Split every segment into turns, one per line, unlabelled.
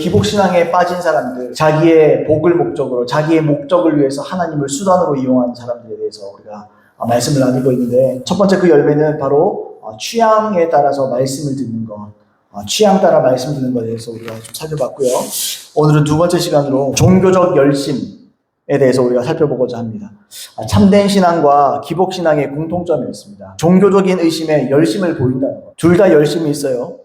기복신앙에 빠진 사람들, 자기의 복을 목적으로, 자기의 목적을 위해서 하나님을 수단으로 이용한 사람들에 대해서 우리가 말씀을 나누고 있는데, 첫 번째 그 열매는 바로 취향에 따라서 말씀을 듣는 것, 취향 따라 말씀 듣는 것에 대해서 우리가 좀 살펴봤고요. 오늘은 두 번째 시간으로 종교적 열심에 대해서 우리가 살펴보고자 합니다. 참된 신앙과 기복 신앙의 공통점이 있습니다. 종교적인 의심에 열심을 보인다는 것. 둘 다 열심이 있어요.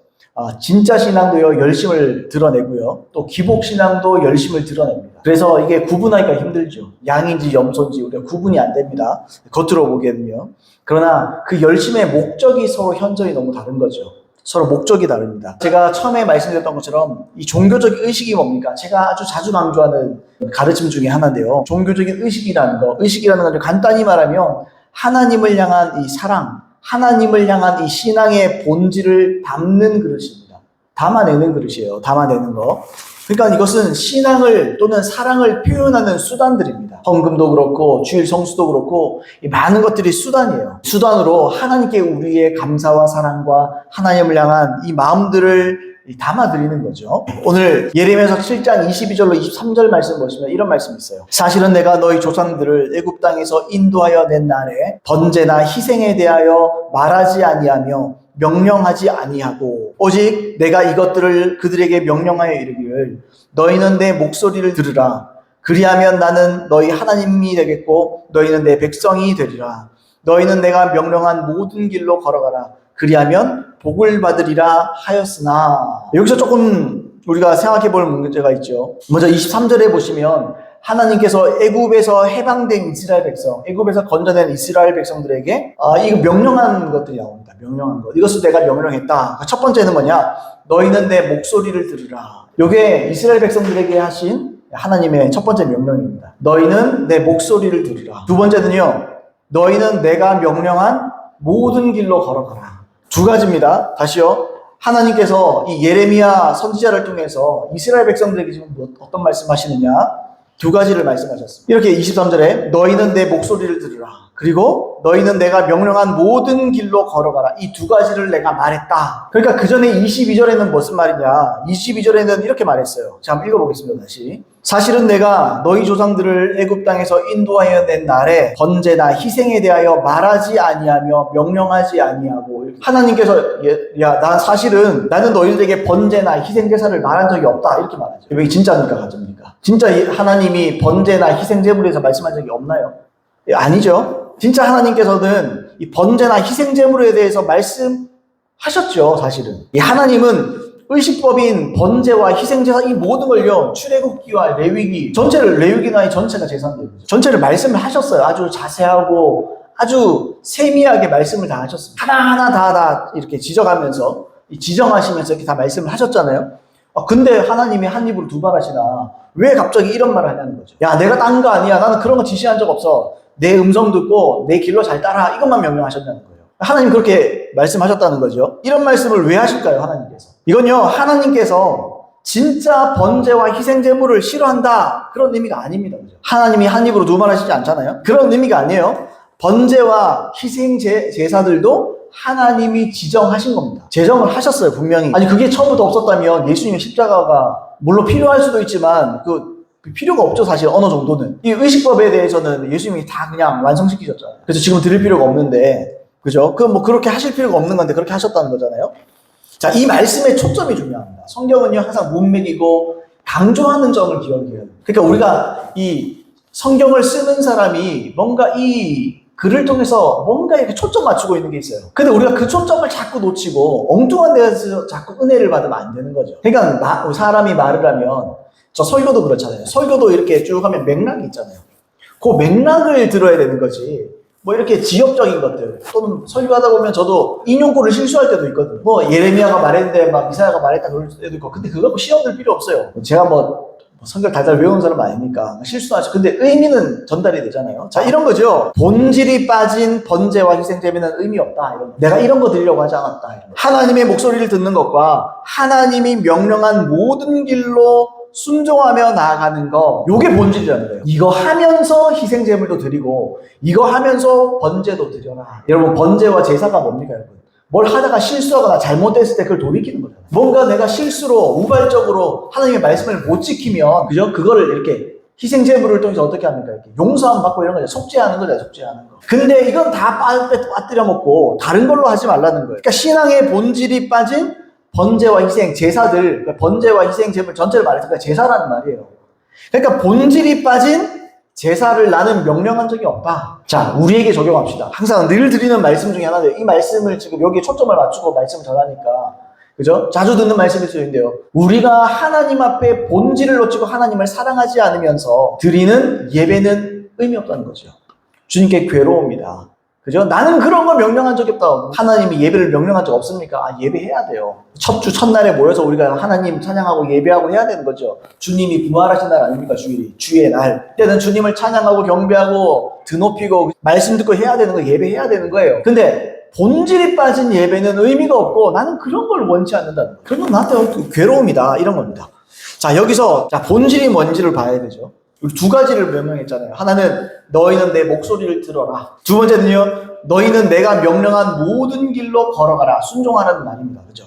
진짜 신앙도요, 열심을 드러내고요. 또 기복 신앙도 열심을 드러냅니다. 그래서 이게 구분하기가 힘들죠. 양인지 염소인지 우리가 구분이 안 됩니다. 겉으로 보기에는요. 그러나 그 열심의 목적이 서로 현저히 너무 다른 거죠. 서로 목적이 다릅니다. 제가 처음에 말씀드렸던 것처럼 이 종교적 의식이 뭡니까? 제가 아주 자주 강조하는 가르침 중에 하나인데요. 종교적인 의식이라는 거, 의식이라는 건 간단히 말하면 하나님을 향한 이 사랑, 하나님을 향한 이 신앙의 본질을 담는 그릇입니다. 담아내는 그릇이에요. 담아내는 거. 그러니까 이것은 신앙을 또는 사랑을 표현하는 수단들입니다. 헌금도 그렇고 주일 성수도 그렇고 이 많은 것들이 수단이에요. 수단으로 하나님께 우리의 감사와 사랑과 하나님을 향한 이 마음들을 담아드리는 거죠. 오늘 예레미야서 7장 22절로 23절 말씀 보시면 이런 말씀이 있어요. 사실은 내가 너희 조상들을 애굽 땅에서 인도하여 낸 날에 번제나 희생에 대하여 말하지 아니하며 명령하지 아니하고 오직 내가 이것들을 그들에게 명령하여 이르기를 너희는 내 목소리를 들으라. 그리하면 나는 너희 하나님이 되겠고 너희는 내 백성이 되리라. 너희는 내가 명령한 모든 길로 걸어가라. 그리하면 복을 받으리라 하였으나, 여기서 조금 우리가 생각해 볼 문제가 있죠. 먼저 23절에 보시면 하나님께서 애굽에서 해방된 이스라엘 백성, 애굽에서 건져낸 이스라엘 백성들에게 이거 명령한 것들이 나옵니다. 명령한 것. 이것을 내가 명령했다. 첫 번째는 뭐냐? 너희는 내 목소리를 들으라. 이게 이스라엘 백성들에게 하신 하나님의 첫 번째 명령입니다. 너희는 내 목소리를 들으라. 두 번째는요, 너희는 내가 명령한 모든 길로 걸어가라. 두 가지입니다. 다시요. 하나님께서 이 예레미야 선지자를 통해서 이스라엘 백성들에게 지금 어떤 말씀 하시느냐? 두 가지를 말씀하셨습니다. 이렇게 23절에 너희는 내 목소리를 들으라. 그리고 너희는 내가 명령한 모든 길로 걸어가라. 이 두 가지를 내가 말했다. 그러니까 그 전에 22절에는 무슨 말이냐? 22절에는 이렇게 말했어요. 자, 한번 읽어보겠습니다. 다시. 사실은 내가 너희 조상들을 애굽 땅에서 인도하여 낸 날에 번제나 희생에 대하여 말하지 아니하며 명령하지 아니하고, 하나님께서 나 사실은 나는 너희들에게 번제나 희생 제사를 말한 적이 없다 이렇게 말하죠. 이게 진짜입니까 가짜입니까? 진짜 하나님이 번제나 희생 제물에서 말씀한 적이 없나요? 아니죠. 진짜 하나님께서는 이 번제나 희생 제물에 대해서 말씀하셨죠. 사실은 이 하나님은 의식법인 번제와 희생제사 이 모든 걸요, 출애굽기와 레위기 전체를, 레위기나 전체가 제사인데 전체를 말씀을 하셨어요. 아주 자세하고 아주 세미하게 말씀을 다 하셨습니다. 하나하나 다 이렇게 지적하면서, 지정하시면서 이렇게 다 말씀을 하셨잖아요. 근데 하나님이 한 입으로 두 말 하시나 왜 갑자기 이런 말을 하냐는 거죠. 야, 내가 딴 거 아니야. 나는 그런 거 지시한 적 없어. 내 음성 듣고 내 길로 잘 따라. 이것만 명령하셨다는 거예요. 하나님 그렇게 말씀하셨다는 거죠. 이런 말씀을 왜 하실까요, 하나님께서? 이건요, 하나님께서 진짜 번제와 희생제물을 싫어한다 그런 의미가 아닙니다. 그죠? 하나님이 한 입으로 두 말 하시지 않잖아요. 그런 의미가 아니에요. 번제와 희생제사들도 하나님이 지정하신 겁니다. 제정을 하셨어요, 분명히. 아니, 그게 처음부터 없었다면 예수님의 십자가가 물론 필요할 수도 있지만 필요가 없죠, 사실. 어느 정도는. 이 의식법에 대해서는 예수님이 다 그냥 완성시키셨잖아요. 그래서 지금 드릴 필요가 없는데, 그죠? 그렇게 하실 필요가 없는 건데 그렇게 하셨다는 거잖아요. 자, 이 말씀의 초점이 중요합니다. 성경은요, 항상 문맥이고 강조하는 점을 기억해야 돼요. 그러니까 우리가 이 성경을 쓰는 사람이 뭔가 이 글을 통해서 뭔가 이렇게 초점 맞추고 있는 게 있어요. 근데 우리가 그 초점을 자꾸 놓치고 엉뚱한 데서 자꾸 은혜를 받으면 안 되는 거죠. 그러니까 사람이 말을 하면, 저 설교도 그렇잖아요. 설교도 이렇게 쭉 하면 맥락이 있잖아요. 그 맥락을 들어야 되는 거지. 뭐 이렇게 지역적인 것들, 또는 설교하다 보면 저도 인용구를 실수할 때도 있거든요. 뭐 예레미야가 말했는데 막 이사야가 말했다 그럴 때도 있고, 근데 그거 시험 들 필요 없어요. 제가 성경 달달 외우는 사람 아니니까 실수하죠. 근데 의미는 전달이 되잖아요. 자, 이런 거죠. 본질이 빠진 번제와 희생제물은 의미 없다. 내가 이런 거 드리려고 하지 않았다. 하나님의 목소리를 듣는 것과 하나님이 명령한 모든 길로 순종하며 나아가는 거, 요게 본질이라는 거예요. 이거 하면서 희생제물도 드리고 이거 하면서 번제도 드려라. 여러분, 번제와 제사가 뭡니까, 여러분? 뭘 하다가 실수하거나 잘못됐을 때 그걸 돌이키는 거잖아요. 뭔가 내가 실수로 우발적으로 하나님의 말씀을 못 지키면 그죠? 그거를 이렇게 희생제물을 통해서 어떻게 합니까? 이렇게 용서함 받고 이런 거죠. 속죄하는 거죠. 속죄하는 거. 근데 이건 다 빠뜨려 먹고 다른 걸로 하지 말라는 거예요. 그러니까 신앙의 본질이 빠진 번제와 희생, 제사들, 그러니까 번제와 희생 제물 전체를 말해서 제사라는 말이에요. 그러니까 본질이 빠진 제사를 나는 명령한 적이 없다. 자, 우리에게 적용합시다. 항상 늘 드리는 말씀 중에 하나인데요. 이 말씀을 지금 여기에 초점을 맞추고 말씀을 전하니까, 그죠? 자주 듣는 말씀일 수 있는데요. 우리가 하나님 앞에 본질을 놓치고 하나님을 사랑하지 않으면서 드리는 예배는 의미 없다는 거죠. 주님께 괴로웁니다. 그죠? 나는 그런 걸 명령한 적이 없다. 하나님이 예배를 명령한 적 없습니까? 아, 예배해야 돼요. 첫 주 첫날에 모여서 우리가 하나님 찬양하고 예배하고 해야 되는 거죠. 주님이 부활하신 날 아닙니까? 주일이. 주의 날. 그때는 주님을 찬양하고 경배하고 드높이고 말씀 듣고 해야 되는 거, 예배해야 되는 거예요. 근데 본질이 빠진 예배는 의미가 없고 나는 그런 걸 원치 않는다. 그건 나한테 괴로움이다. 이런 겁니다. 자, 여기서 본질이 뭔지를 봐야 되죠. 우리 두 가지를 명령했잖아요. 하나는 너희는 내 목소리를 들어라. 두 번째는요, 너희는 내가 명령한 모든 길로 걸어가라. 순종하라는 말입니다. 그죠?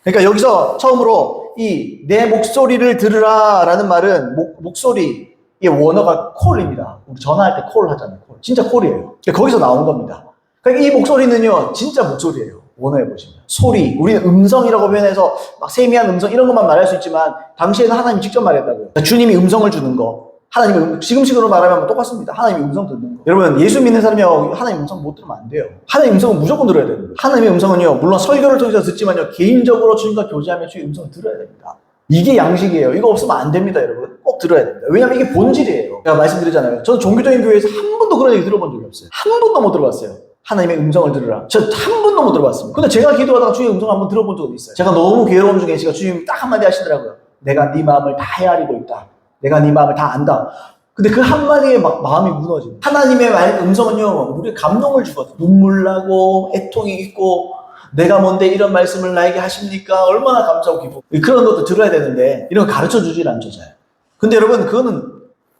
그러니까 여기서 처음으로 이 내 목소리를 들으라 라는 말은 목소리, 이 원어가 콜입니다. 우리 전화할 때 콜 하잖아요. 콜. 진짜 콜이에요. 거기서 나온 겁니다. 그러니까 이 목소리는요, 진짜 목소리예요. 원어해 보시면. 소리, 우리는 음성이라고 표현해서 막 세미한 음성 이런 것만 말할 수 있지만 당시에는 하나님이 직접 말했다고요. 그러니까 주님이 음성을 주는 거. 하나님의 지금식으로 말하면 똑같습니다. 하나님의 음성 듣는 거. 여러분, 예수 믿는 사람이 하나님의 음성 못 들으면 안 돼요. 하나님의 음성은 무조건 들어야 되는 거예요. 하나님의 음성은요, 물론 설교를 통해서 듣지만요, 개인적으로 주님과 교제하며 주의 음성을 들어야 됩니다. 이게 양식이에요. 이거 없으면 안 됩니다, 여러분. 꼭 들어야 됩니다. 왜냐하면 이게 본질이에요. 제가 말씀드리잖아요. 저는 종교적인 교회에서 한 번도 그런 얘기 들어본 적이 없어요. 한 번도 못 들어봤어요. 하나님의 음성을 들으라. 저 한 번도 못 들어봤습니다. 근데 제가 기도하다가 주의 음성을 한번 들어본 적이 있어요. 제가 너무 괴로움 중에 제가 주님 딱 한마디 하시더라고요. 내가 네 마음을 다 헤아리고 있다. 내가 네 마음을 다 안다. 근데 그 한마디에 막 마음이 무너집니다. 하나님의 음성은요, 우리의 감동을 주거든요. 눈물 나고, 애통이 있고, 내가 뭔데 이런 말씀을 나에게 하십니까? 얼마나 감사하고 기쁘고. 그런 것도 들어야 되는데, 이런 거 가르쳐 주질 않죠, 잘. 근데 여러분, 그거는,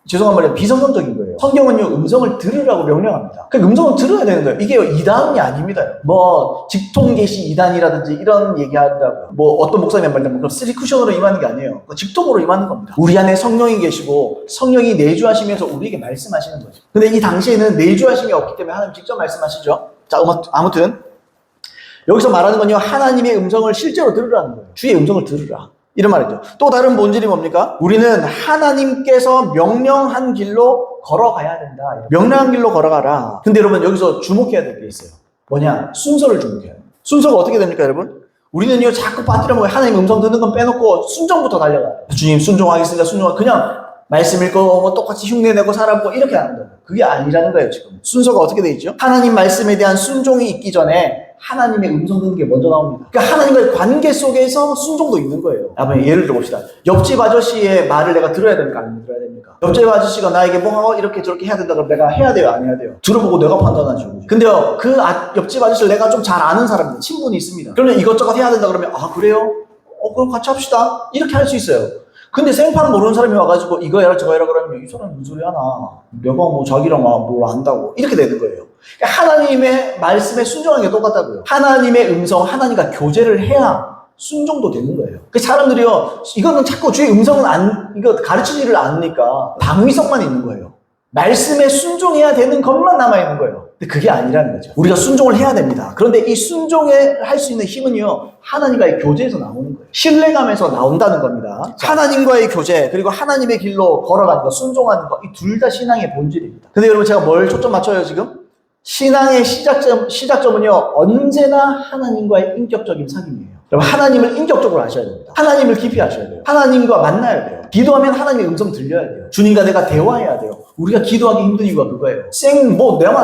죄송한 말이에요. 비성경적인 거예요. 성경은요, 음성을 들으라고 명령합니다. 그러니까 음성을 들어야 되는 거예요. 이게 이단이 아닙니다. 뭐, 직통계시 이단이라든지 이런 얘기 한다고요. 뭐, 어떤 목사님 말하면, 그럼 쓰리쿠션으로 임하는 게 아니에요. 직통으로 임하는 겁니다. 우리 안에 성령이 계시고, 성령이 내주하시면서 우리에게 말씀하시는 거죠. 근데 이 당시에는 내주하심이 없기 때문에 하나님 직접 말씀하시죠. 자, 아무튼, 여기서 말하는 건요, 하나님의 음성을 실제로 들으라는 거예요. 주의 음성을 들으라. 이런 말이죠. 또 다른 본질이 뭡니까? 우리는 하나님께서 명령한 길로 걸어가야 된다. 명령한 길로 걸어가라. 근데 여러분, 여기서 주목해야 될 게 있어요. 뭐냐? 순서를 주목해야 돼요. 순서가 어떻게 됩니까, 여러분? 우리는요, 자꾸 빠뜨려 먹어요. 하나님 음성 듣는 건 빼놓고 순종부터 달려가요. 주님, 순종하겠습니다. 그냥 말씀 읽고 뭐 똑같이 흉내내고 살아보고 이렇게 하는 거예요. 그게 아니라는 거예요, 지금. 순서가 어떻게 돼 있죠? 하나님 말씀에 대한 순종이 있기 전에 하나님의 음성 듣는 게 먼저 나옵니다. 그러니까 하나님과의 관계 속에서 순종도 있는 거예요. 한번 예를 들어봅시다. 옆집 아저씨의 말을 내가 들어야 됩니까? 안 들어야 됩니까? 옆집 아저씨가 나에게 뭐 이렇게 저렇게 해야 된다 그러면 내가 해야 돼요? 안 해야 돼요? 들어보고 내가 판단하죠. 근데요, 옆집 아저씨를 내가 좀 잘 아는 사람입니다. 친분이 있습니다. 그러면 이것저것 해야 된다 그러면 아, 그래요? 그럼 같이 합시다. 이렇게 할 수 있어요. 근데 생판 모르는 사람이 와가지고 이거 해라 저거 해라 그러면 이 사람이 무슨 소리 하나. 내가 뭐 자기랑 뭘 안다고. 이렇게 되는 거예요. 하나님의 말씀에 순종하는 게 똑같다고요. 하나님의 음성, 하나님과 교제를 해야 순종도 되는 거예요. 그 사람들이요, 이거는 자꾸 주의 음성은 이거 가르치지를 않으니까 당위성만 있는 거예요. 말씀에 순종해야 되는 것만 남아있는 거예요. 근데 그게 아니라는 거죠. 우리가 순종을 해야 됩니다. 그런데 이 순종에 할 수 있는 힘은요, 하나님과의 교제에서 나오는 거예요. 신뢰감에서 나온다는 겁니다. 하나님과의 교제, 그리고 하나님의 길로 걸어가는 거, 순종하는 거, 이 둘 다 신앙의 본질입니다. 근데 여러분, 제가 뭘 초점 맞춰요, 지금? 신앙의 시작점은요, 언제나 하나님과의 인격적인 사귐이에요. 여러분, 하나님을 인격적으로 아셔야 됩니다. 하나님을 깊이 아셔야 돼요. 하나님과 만나야 돼요. 기도하면 하나님의 음성 들려야 돼요. 주님과 내가 대화해야 돼요. 우리가 기도하기 힘든 이유가 그거예요.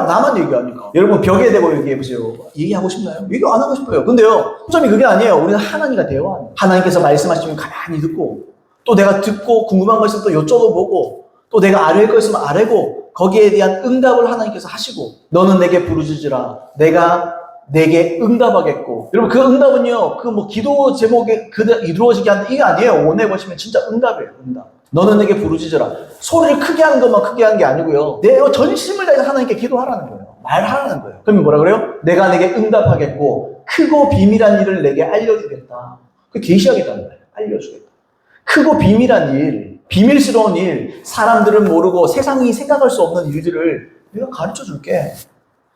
나만 얘기하니까. 여러분, 벽에 대고 얘기해보세요. 얘기하고 싶나요? 얘기 안 하고 싶어요. 근데요, 초점이 그게 아니에요. 우리는 하나님과 대화해요. 하나님께서 말씀하시면 가만히 듣고, 또 내가 듣고 궁금한 거 있으면 또 여쭤보고, 또 내가 알릴 거 있으면 아뢰고, 거기에 대한 응답을 하나님께서 하시고, 너는 내게 부르짖으라. 내가 내게 응답하겠고. 여러분, 그 응답은요, 기도 제목에 이루어지게 하는 이게 아니에요. 원해 보시면 진짜 응답이에요, 응답. 너는 내게 부르짖으라. 소리를 크게 하는 것만 크게 하는 게 아니고요. 내가 전심을 다해서 하나님께 기도하라는 거예요. 말하라는 거예요. 그러면 뭐라 그래요? 내가 내게 응답하겠고, 크고 비밀한 일을 내게 알려주겠다. 그 계시하겠다는 거예요. 알려주겠다. 크고 비밀한 일, 비밀스러운 일, 사람들은 모르고 세상이 생각할 수 없는 일들을 내가 가르쳐 줄게.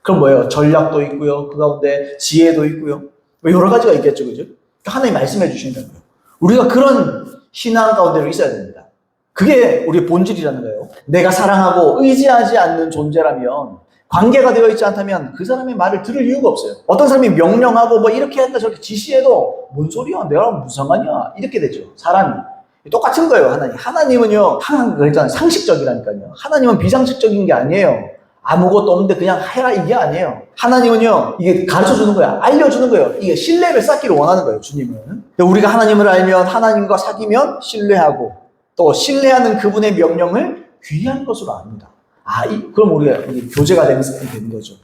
그럼 뭐예요? 전략도 있고요. 그 가운데 지혜도 있고요. 뭐 여러 가지가 있겠죠. 그죠? 하나님 말씀해 주신다는 거예요. 우리가 그런 신앙 가운데로 있어야 됩니다. 그게 우리의 본질이라는 거예요. 내가 사랑하고 의지하지 않는 존재라면, 관계가 되어 있지 않다면 그 사람의 말을 들을 이유가 없어요. 어떤 사람이 명령하고 뭐 이렇게 한다 저렇게 지시해도 뭔 소리야? 내가 무슨 상관이야? 이렇게 되죠. 사람이. 똑같은 거예요. 하나님은요, 항상 그랬잖아요. 상식적이라니까요. 하나님은 비상식적인 게 아니에요. 아무것도 없는데 그냥 해라 이게 아니에요. 하나님은요, 이게 가르쳐 주는 거야. 알려주는 거예요. 이게 신뢰를 쌓기를 원하는 거예요. 주님은. 우리가 하나님을 알면, 하나님과 사귀면 신뢰하고, 또 신뢰하는 그분의 명령을 귀한 것으로 압니다. 그럼 우리가 교제가 되는 거죠.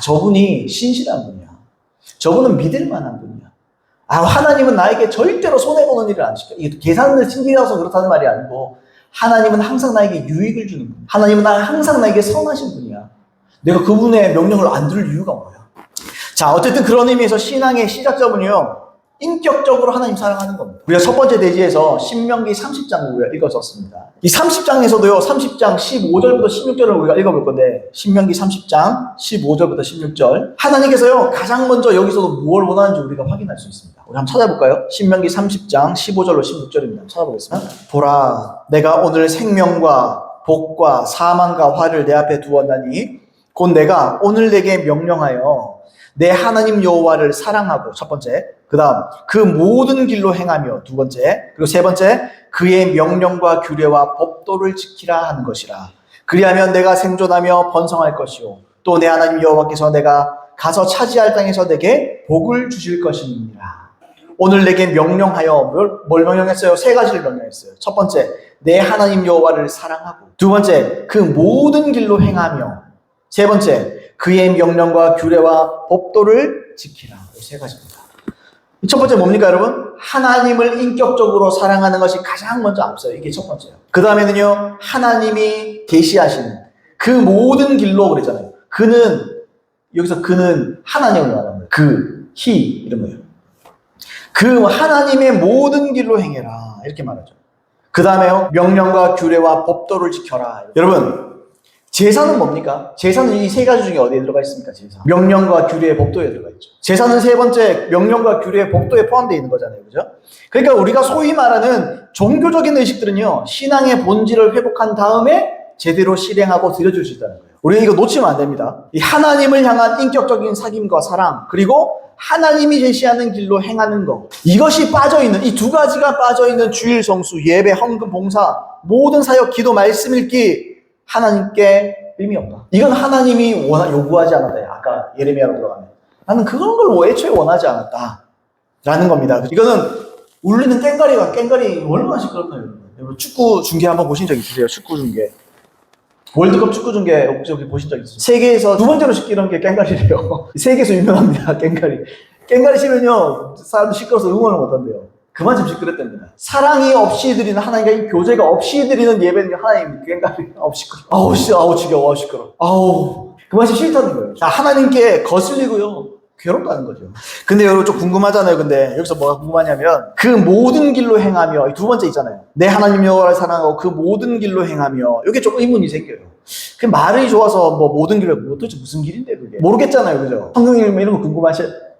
저분이 신실한 분이야. 저분은 믿을 만한 분이야. 하나님은 나에게 절대로 손해보는 일을 안 시켜. 이게 계산을 챙기려서 그렇다는 말이 아니고, 하나님은 항상 나에게 유익을 주는 분. 하나님은 항상 나에게 선하신 분이야. 내가 그분의 명령을 안 들을 이유가 뭐야? 자, 어쨌든 그런 의미에서 신앙의 시작점은요, 인격적으로 하나님 사랑하는 겁니다. 우리가 첫 번째 대지에서 신명기 30장을 우리가 읽었었습니다. 이 30장에서도요, 30장 15절부터 16절을 우리가 읽어볼 건데, 신명기 30장 15절부터 16절. 하나님께서요, 가장 먼저 여기서도 무엇을 원하는지 우리가 확인할 수 있습니다. 우리 한번 찾아볼까요? 신명기 30장 15절로 16절입니다. 찾아보겠습니다. 보라, 내가 오늘 생명과 복과 사망과 화를 내 앞에 두었나니, 곧 내가 오늘 내게 명령하여 내 하나님 여호와를 사랑하고, 첫 번째, 그 다음 그 모든 길로 행하며, 두 번째, 그리고 세 번째, 그의 명령과 규례와 법도를 지키라 하는 것이라. 그리하면 내가 생존하며 번성할 것이요, 또 내 하나님 여호와께서 내가 가서 차지할 땅에서 내게 복을 주실 것이니라. 오늘 내게 명령하여, 뭘 명령했어요? 세 가지를 명령했어요. 첫 번째, 내 하나님 여호와를 사랑하고, 두 번째, 그 모든 길로 행하며, 세 번째, 그의 명령과 규례와 법도를 지키라. 세 가지입니다. 첫 번째 뭡니까, 여러분? 하나님을 인격적으로 사랑하는 것이 가장 먼저 앞서요. 이게 첫 번째예요. 그 다음에는요, 하나님이 계시하시는 그 모든 길로 그랬잖아요. 여기서 그는 하나님을 말하는 거예요. 이런 거예요. 그 하나님의 모든 길로 행해라. 이렇게 말하죠. 그 다음에요, 명령과 규례와 법도를 지켜라. 여러분, 제사는 뭡니까? 제사는 이 세 가지 중에 어디에 들어가 있습니까? 제사. 명령과 규례의 법도에 들어가 있죠. 제사는 세 번째 명령과 규례의 법도에 포함되어 있는 거잖아요. 그죠? 그러니까 우리가 소위 말하는 종교적인 의식들은요, 신앙의 본질을 회복한 다음에 제대로 실행하고 드려줄 수 있다는 거예요. 우리가 이거 놓치면 안 됩니다. 이 하나님을 향한 인격적인 사귐과 사랑, 그리고 하나님이 제시하는 길로 행하는 것, 이것이 빠져있는, 이 두 가지가 빠져있는 주일 성수, 예배, 헌금, 봉사, 모든 사역, 기도, 말씀 읽기, 하나님께 의미 없다. 이건 하나님이 요구하지 않았다. 아까 예레미야로 들어가면 나는 그런 걸 애초에 원하지 않았다 라는 겁니다. 이거는 울리는 깽가리 얼마나 시끄럽나요? 여러분, 축구 중계 한번 보신 적 있으세요? 축구 중계, 월드컵 축구 중계 혹시 보신 적 있으세요? 세계에서 두 번째로 시끄러운 게 깽가리래요. 세계에서 유명합니다. 깽가리 치면요, 사람들 시끄러워서 응원을 못한대요. 그만큼 시끄럽답니다. 사랑이 없이 드리는, 하나님과 이 교제가 없이 드리는 예배는 하나님 깽가리, 시끄러워. 지겨워, 시끄러워. 그만큼 싫다는 거예요. 하나님께 거슬리고요, 괴롭다는 거죠. 근데 여러분 좀 궁금하잖아요. 근데 여기서 뭐가 궁금하냐면, 그 모든 길로 행하며, 두 번째 있잖아요. 내 하나님 여호와를 사랑하고 그 모든 길로 행하며. 이게 좀 의문이 생겨요. 그 말이 좋아서 모든 길로, 도대체 무슨 길인데 그게? 모르겠잖아요. 그죠? 성경 읽으면 이런 거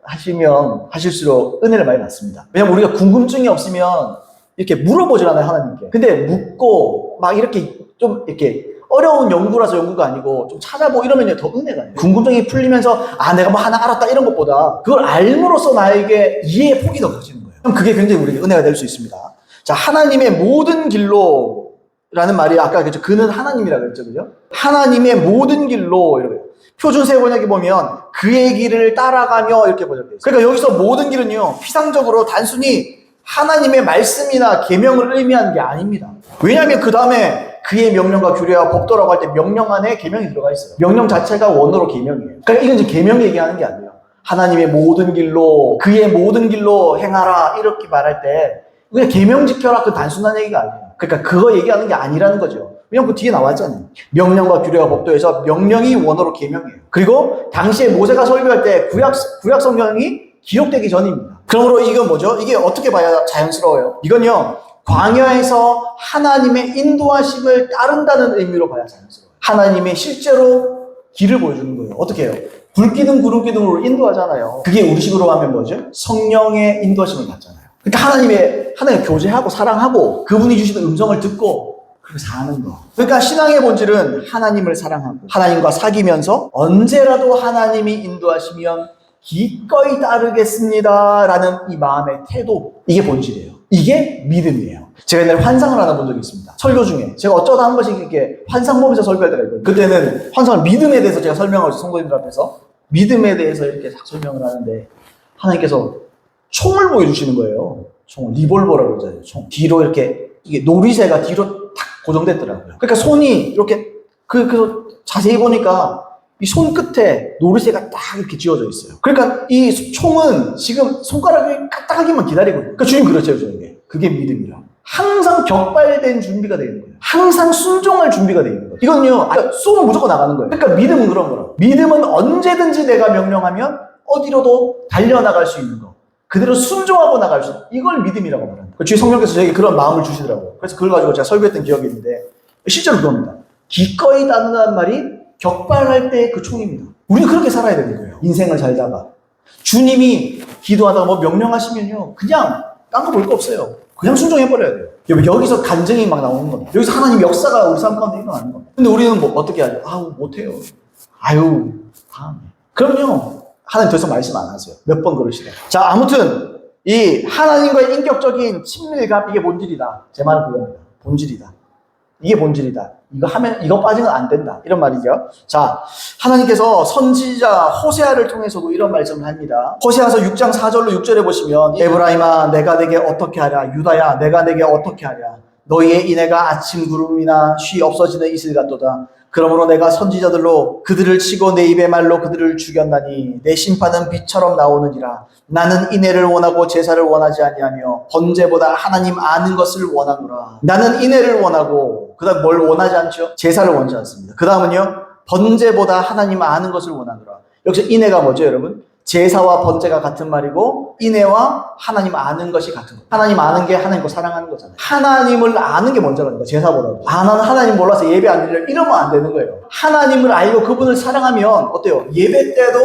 하시면 하실수록 은혜를 많이 받습니다. 왜냐면 우리가 궁금증이 없으면 이렇게 물어보질 않아요, 하나님께. 근데 묻고 막 이렇게 좀 이렇게 어려운 연구라서 연구가 아니고 좀 찾아보고 이러면 더 은혜가 돼요. 궁금증이 풀리면서 내가 뭐 하나 알았다 이런 것보다 그걸 알므로써 나에게 이해의 폭이 더 커지는 거예요. 그럼 그게 굉장히 우리에게 은혜가 될 수 있습니다. 자, 하나님의 모든 길로라는 말이 아까 그랬죠. 그는 하나님이라고 그랬죠. 그죠? 하나님의 모든 길로, 이렇게 표준세 번역에 보면 그의 길을 따라가며 이렇게 번역되어 있어요. 그러니까 여기서 모든 길은요, 피상적으로 단순히 하나님의 말씀이나 계명을 의미하는 게 아닙니다. 왜냐하면 그 다음에 그의 명령과 규례와 법도라고 할 때 명령 안에 계명이 들어가 있어요. 명령 자체가 원어로 계명이에요. 그러니까 이건 이제 계명 얘기하는 게 아니에요. 하나님의 모든 길로, 그의 모든 길로 행하라 이렇게 말할 때 그냥 계명 지켜라, 그 단순한 얘기가 아니에요. 그러니까 그거 얘기하는 게 아니라는 거죠. 왜냐면 그 뒤에 나왔잖아요. 명령과 규례와 법도에서 명령이 원어로 계명이에요. 그리고 당시에 모세가 설교할 때 구약 성경이 기록되기 전입니다. 그러므로 이건 뭐죠? 이게 어떻게 봐야 자연스러워요? 이건요, 광야에서 하나님의 인도하심을 따른다는 의미로 봐야 자연스러워요. 하나님의 실제로 길을 보여주는 거예요. 어떻게 해요? 불기둥 구름기둥으로 인도하잖아요. 그게 우리식으로 하면 뭐죠? 성령의 인도하심을 받잖아요. 그러니까 하나님 교제하고 사랑하고 그분이 주시는 음성을 듣고 그렇게 사는 거. 그러니까 신앙의 본질은 하나님을 사랑하고 하나님과 사귀면서 언제라도 하나님이 인도하시면 기꺼이 따르겠습니다 라는 이 마음의 태도, 이게 본질이에요. 이게 믿음이에요. 제가 옛날에 환상을 하나 본 적이 있습니다. 설교 중에 제가 어쩌다 한 번씩 이렇게 환상 보면서 설교할 때가 있거든요. 그때는 환상을 믿음에 대해서 제가 설명을 성도님들 앞에서 믿음에 대해서 이렇게 설명을 하는데 하나님께서 총을 보여주시는 거예요. 총, 리볼버라고 그러잖아요. 총. 뒤로 이렇게, 이게 놀이새가 뒤로 탁 고정됐더라고요. 그러니까 손이 이렇게, 그래서 자세히 보니까 이 손끝에 놀이새가 딱 이렇게 쥐어져 있어요. 그러니까 이 총은 지금 손가락을 까딱하기만 기다리고 있어요. 그러니까 주님 그렇죠, 저에게. 그게 믿음이라. 항상 격발된 준비가 되어 있는 거예요. 항상 순종할 준비가 되어 있는 거예요. 이건요, 쏘면 무조건 나가는 거예요. 그러니까 믿음은 그런 거라고. 믿음은 언제든지 내가 명령하면 어디로도 달려나갈 수 있는 거. 그대로 순종하고 나갈 수 있는 거. 이걸 믿음이라고 말합니다. 주의 성령께서 저에게 그런 마음을 주시더라고요. 그래서 그걸 가지고 제가 설교했던 기억이 있는데 실제로 그겁니다. 기꺼이 따른다는 말이 격발할 때의 그 총입니다. 우리는 그렇게 살아야 되는 거예요. 인생을 살다가. 주님이 기도하다가 뭐 명령하시면요, 그냥 딴 거 볼 거 없어요. 그냥 순종해버려야 돼요. 여기서 간증이 막 나오는 겁니다. 여기서 하나님 역사가 우리 삶 가운데 일어나는 겁니다. 근데 우리는 뭐 어떻게 하죠? 아우, 못해요. 아유, 다음에. 그럼요, 하나님 더 이상 말씀 안 하세요. 몇 번 그러시래요. 자, 아무튼 이 하나님과의 인격적인 친밀감, 이게 본질이다. 제 말은 그겁니다. 본질이다. 이게 본질이다. 이거 빠지면 안 된다. 이런 말이죠. 자, 하나님께서 선지자 호세아를 통해서도 이런 말씀을 합니다. 호세아서 6장 4절로 6절에 보시면 에브라임아 내가 내게 어떻게 하랴, 유다야 내가 내게 어떻게 하랴, 너희의 인애가 아침 구름이나 쉬 없어지는 이슬 같도다. 그러므로 내가 선지자들로 그들을 치고 내 입의 말로 그들을 죽였나니 내 심판은 빛처럼 나오느니라. 나는 인애를 원하고 제사를 원하지 아니하며 번제보다 하나님 아는 것을 원하노라. 나는 인애를 원하고, 그 다음 뭘 원하지 않죠? 제사를 원하지 않습니다. 그 다음은요, 번제보다 하나님 아는 것을 원하노라. 여기서 인애가 뭐죠, 여러분? 제사와 번제가 같은 말이고 인애와 하나님 아는 것이 같은 거. 하나님 아는 게 하나님 거 사랑하는 거잖아요. 하나님을 아는 게 먼저라는 거예요. 제사보다. 나는 하나님 몰라서 예배 안 드리려, 이러면 안 되는 거예요. 하나님을 알고 그분을 사랑하면 어때요? 예배 때도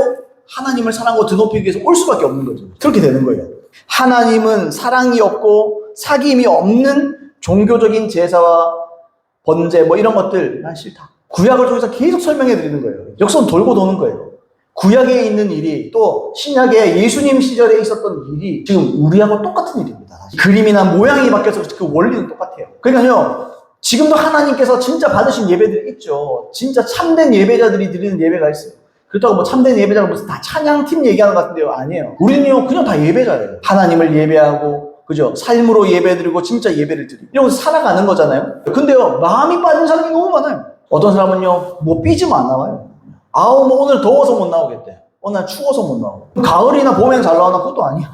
하나님을 사랑하고 드높이기 위해서 올 수밖에 없는 거죠. 그렇게 되는 거예요. 하나님은 사랑이 없고 사귐이 없는 종교적인 제사와 번제 뭐 이런 것들 난 싫다. 구약을 통해서 계속 설명해 드리는 거예요. 역선 돌고 도는 거예요. 구약에 있는 일이 또 신약에 예수님 시절에 있었던 일이 지금 우리하고 똑같은 일입니다. 사실. 그림이나 모양이 바뀌어서 그 원리는 똑같아요. 그러니까요, 지금도 하나님께서 진짜 받으신 예배들이 있죠. 진짜 참된 예배자들이 드리는 예배가 있어요. 그렇다고 뭐 참된 예배자가 무슨 다 찬양팀 얘기하는 것 같은데요. 아니에요. 우리는요, 그냥 다 예배자예요. 하나님을 예배하고, 그죠? 삶으로 예배드리고 진짜 예배를 드리고 이러면서 살아가는 거잖아요. 근데요, 마음이 빠진 사람이 너무 많아요. 어떤 사람은요, 뭐 삐지면 안 나와요. 아우, 뭐 오늘 더워서 못 나오겠대. 오늘 추워서 못 나오고. 가을이나 봄엔 잘 나오나? 그것도 아니야.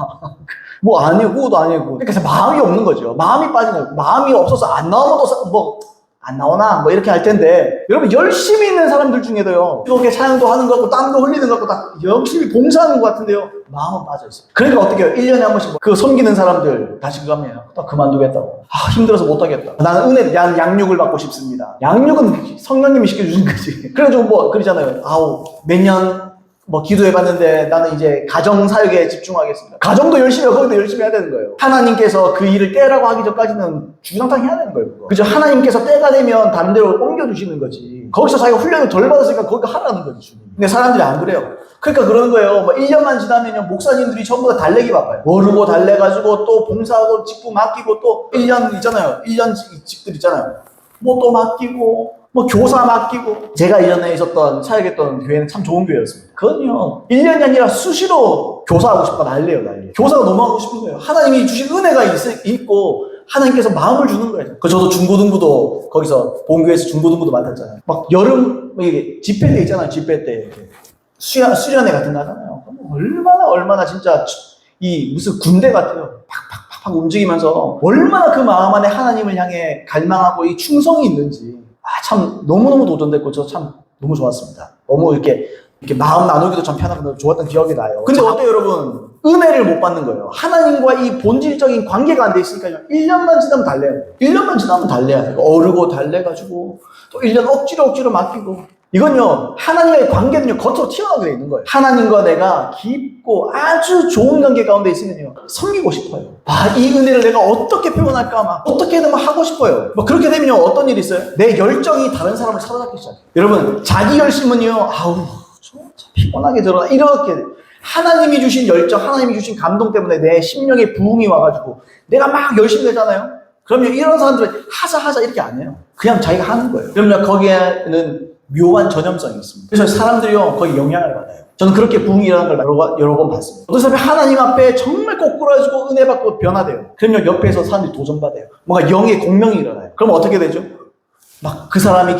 뭐 아니에요. 그것도 아니고. 그러니까 마음이 없는 거죠. 마음이 빠진 거예요. 마음이 없어서 안 나오면 또 안 나오나? 뭐 이렇게 할 텐데. 여러분, 열심히 있는 사람들 중에도요, 이렇게 찬양도 하는 것 같고, 땀도 흘리는 것 같고, 다 열심히 봉사하는 것 같은데요, 마음은 빠져있어요. 그러니까 어떻게 해요? 1년에 한 번씩 그 섬기는 사람들 다시 그거 하면 또 그만두겠다고. 아, 힘들어서 못하겠다. 나는 양육을 받고 싶습니다. 양육은 성령님이 시켜주신 거지. 그래가지고 뭐, 그러잖아요. 아우, 매년 뭐 기도해봤는데 나는 이제 가정사역에 집중하겠습니다. 가정도 열심히 하고 거기도 열심히 해야 되는 거예요. 하나님께서 그 일을 떼라고 하기 전까지는 주당탕 해야 되는 거예요. 그거. 그죠? 하나님께서 때가 되면 다른 데로 옮겨주시는 거지. 거기서 자기가 훈련을 덜 받았으니까 거기가 하라는 거지, 주님. 근데 사람들이 안 그래요. 그러니까 그러는 거예요. 뭐 1년만 지나면요, 목사님들이 전부 다 달래기 바빠요. 모르고 달래가지고 또 봉사하고 직분 맡기고 또 1년 있잖아요. 1년 직들 있잖아요. 뭐 또 맡기고 뭐 교사 맡기고. 제가 이전에 있었던 사역했던 교회는 참 좋은 교회였습니다. 그건요, 1년이 아니라 수시로 교사하고 싶고 난리예요, 난리. 교사가 너무 하고 싶은 거예요. 하나님이 주신 은혜가 있고 하나님께서 마음을 주는 거예요. 저도 중고등부도 거기서 본교에서 중고등부도 맡았잖아요. 막 여름 이게 집회 때 있잖아요. 집회 때 이렇게 수련회 같은 거 하잖아요. 얼마나 진짜 이 무슨 군대 같아요. 팍팍팍팍 움직이면서 얼마나 그 마음 안에 하나님을 향해 갈망하고 이 충성이 있는지. 참 너무너무 도전됐고 저 참 너무 좋았습니다. 너무 이렇게 마음 나누기도 참 편하고 좋았던 기억이 나요. 근데 어때요, 여러분? 은혜를 못 받는 거예요. 하나님과 이 본질적인 관계가 안 돼 있으니까요. 1년만 지나면 달래요. 1년만 지나면 달래야 돼요. 어르고 달래가지고 또 1년 억지로 맡기고. 이건요, 하나님과의 관계는요, 겉으로 튀어나오게 돼 있는 거예요. 하나님과 내가 깊고 아주 좋은 관계 가운데 있으면요, 섬기고 싶어요. 이 은혜를 내가 어떻게 표현할까, 어떻게든 하고 싶어요. 그렇게 되면요, 어떤 일이 있어요? 내 열정이 다른 사람을 사로잡기 시작해요. 여러분, 자기 열심은요, 진짜 피곤하게 들어나. 이렇게 하나님이 주신 열정, 하나님이 주신 감동 때문에 내 심령에 부흥이 와가지고 내가 막 열심히 되잖아요? 그러면 이런 사람들은 하자 이렇게 안 해요. 그냥 자기가 하는 거예요. 그러면 거기에는 묘한 전염성이 있습니다. 그래서 사람들이요, 거기 영향을 받아요. 저는 그렇게 부흥이 일어나는 걸 여러 번 봤습니다. 어떤 사람이 하나님 앞에 정말 꼬꾸라지고 은혜 받고 변화돼요. 그러면 옆에서 사람들이 도전받아요. 뭔가 영의 공명이 일어나요. 그럼 어떻게 되죠? 막 그 사람이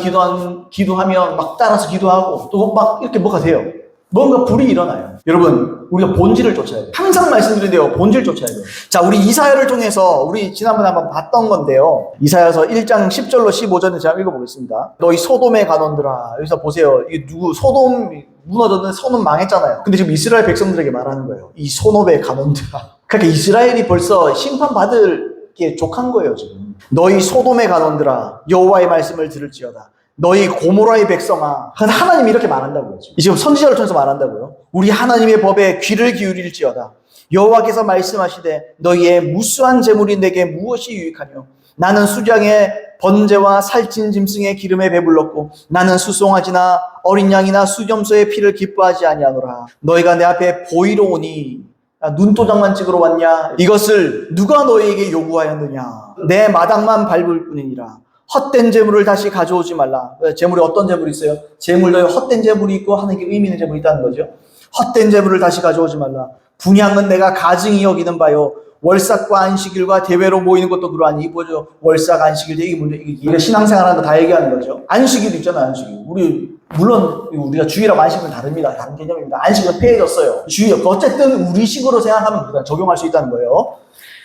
기도하면 막 따라서 기도하고 또 막 이렇게 뭐가 돼요. 뭔가 불이 일어나요. 여러분, 우리가 본질을 쫓아야 돼요. 항상 말씀드린대요. 본질을 쫓아야 돼요. 자, 우리 이사야를 통해서 우리 지난번에 한번 봤던 건데요. 이사야서 1장 10절로 15절을 제가 읽어보겠습니다. 너희 소돔의 간원들아. 여기서 보세요. 이게 소돔이 무너졌는데 소돔 망했잖아요. 근데 지금 이스라엘 백성들에게 말하는 거예요. 이 소돔의 간원들아. 그러니까 이스라엘이 벌써 심판받을 게 족한 거예요, 지금. 너희 소돔의 간원들아. 여호와의 말씀을 들을지어다. 너희 고모라의 백성아. 하나님이 이렇게 말한다고요. 지금 선지자를 통해서 말한다고요. 우리 하나님의 법에 귀를 기울일지어다. 여호와께서 말씀하시되 너희의 무수한 재물이 내게 무엇이 유익하뇨. 나는 수량의 번제와 살찐 짐승의 기름에 배불렀고 나는 수송아지나 어린 양이나 수염소의 피를 기뻐하지 아니하노라. 너희가 내 앞에 보이러 오니 눈도장만 찍으러 왔냐. 이것을 누가 너희에게 요구하였느냐. 내 마당만 밟을 뿐이니라. 헛된 재물을 다시 가져오지 말라. 재물이 어떤 재물이 있어요? 재물도 헛된 재물이 있고 하나님께 의미 있는 재물이 있다는 거죠. 헛된 재물을 다시 가져오지 말라. 분향은 내가 가증히 여기는 바요. 월삭과 안식일과 대회로 모이는 것도 그러하니. 이거죠. 월삭, 안식일, 이게 신앙생활하는 거 다 얘기하는 거죠. 안식일 있잖아요, 안식일. 물론 우리가 주일하고 안식일은 다릅니다. 다른 개념입니다. 안식일은 폐해졌어요. 주일, 어쨌든 우리식으로 생각하면 우리가 적용할 수 있다는 거예요.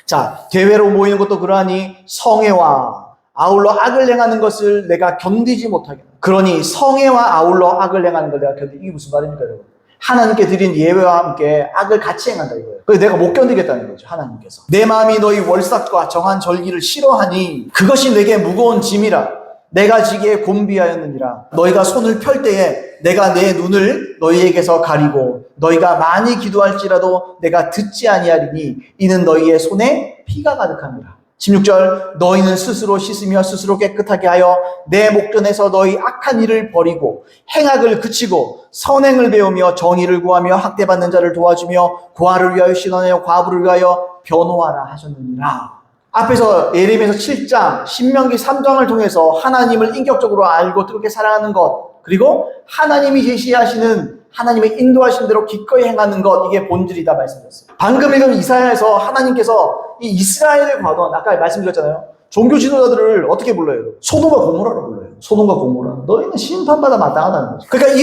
자, 대회로 모이는 것도 그러하니 성회와 아울러 악을 행하는 것을 내가 견디지 못하겠다. 그러니 성회와 아울러 악을 행하는 걸 내가 이게 무슨 말입니까, 여러분? 하나님께 드린 예외와 함께 악을 같이 행한다 이거예요. 그래서 내가 못 견디겠다는 거죠, 하나님께서. 내 마음이 너희 월삭과 정한 절기를 싫어하니 그것이 내게 무거운 짐이라. 내가 지기에 곤비하였느니라. 너희가 손을 펼 때에 내가 내 눈을 너희에게서 가리고 너희가 많이 기도할지라도 내가 듣지 아니하리니 이는 너희의 손에 피가 가득함이라. 16절 너희는 스스로 씻으며 스스로 깨끗하게 하여 내 목전에서 너희 악한 일을 버리고 행악을 그치고 선행을 배우며 정의를 구하며 학대받는 자를 도와주며 고아를 위하여 신원하여 과부를 위하여 변호하라 하셨느니라. 앞에서 예레미야서 7장, 신명기 3장을 통해서 하나님을 인격적으로 알고 뜨겁게 사랑하는 것, 그리고 하나님이 제시하시는 하나님의 인도하신 대로 기꺼이 행하는 것, 이게 본질이다 말씀드렸어요. 방금 읽은 이사야에서 하나님께서 이 이스라엘을 과도한, 아까 말씀드렸잖아요. 종교 지도자들을 어떻게 불러요? 소돔과 고모라로 불러요. 소돔과 고모라. 너희는 심판받아 마땅하다는 거죠. 그러니까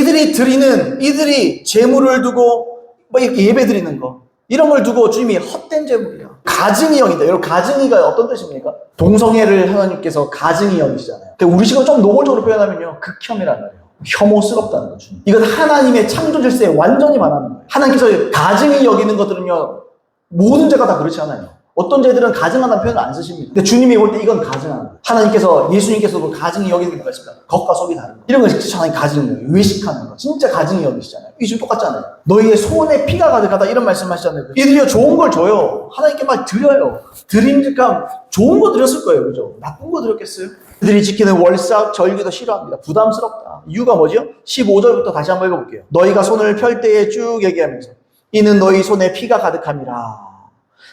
이들이 재물을 두고 이렇게 예배 드리는 거, 이런 걸 두고 주님이 헛된 재물이야. 가증히 여긴다. 여러분, 가증히가 어떤 뜻입니까? 동성애를 하나님께서 가증히 여기시잖아요. 우리 식으로 좀 노골적으로 표현하면요, 극혐이란 말이에요. 혐오스럽다는 거죠. 이건 하나님의 창조 질서에 완전히 반하는 거예요. 하나님께서 가증히 여기는 것들은요, 모든 죄가 다 그렇지 않아요. 어떤 죄들은 가증하다는 표현을 안 쓰십니다. 근데 주님이 볼 때 이건 가증하는 거예요. 하나님께서, 예수님께서도 가증히 여기는 게 뭐가 있습니까? 겉과 속이 다른 거. 이런 거 진짜 하나님 가증이에요. 외식하는 거. 진짜 가증히 여기시잖아요. 이 지금 똑같잖아요. 너희의 손에 피가 가득하다 이런 말씀 하시잖아요. 이들이요, 좋은 걸 줘요. 하나님께 막 드려요. 드리니까 좋은 거 드렸을 거예요. 그죠? 나쁜 거 드렸겠어요? 그들이 지키는 월삭, 절기도 싫어합니다. 부담스럽다. 이유가 뭐죠? 15절부터 다시 한번 읽어볼게요. 너희가 손을 펼 때에 쭉 얘기하면서 이는 너희 손에 피가 가득함이라.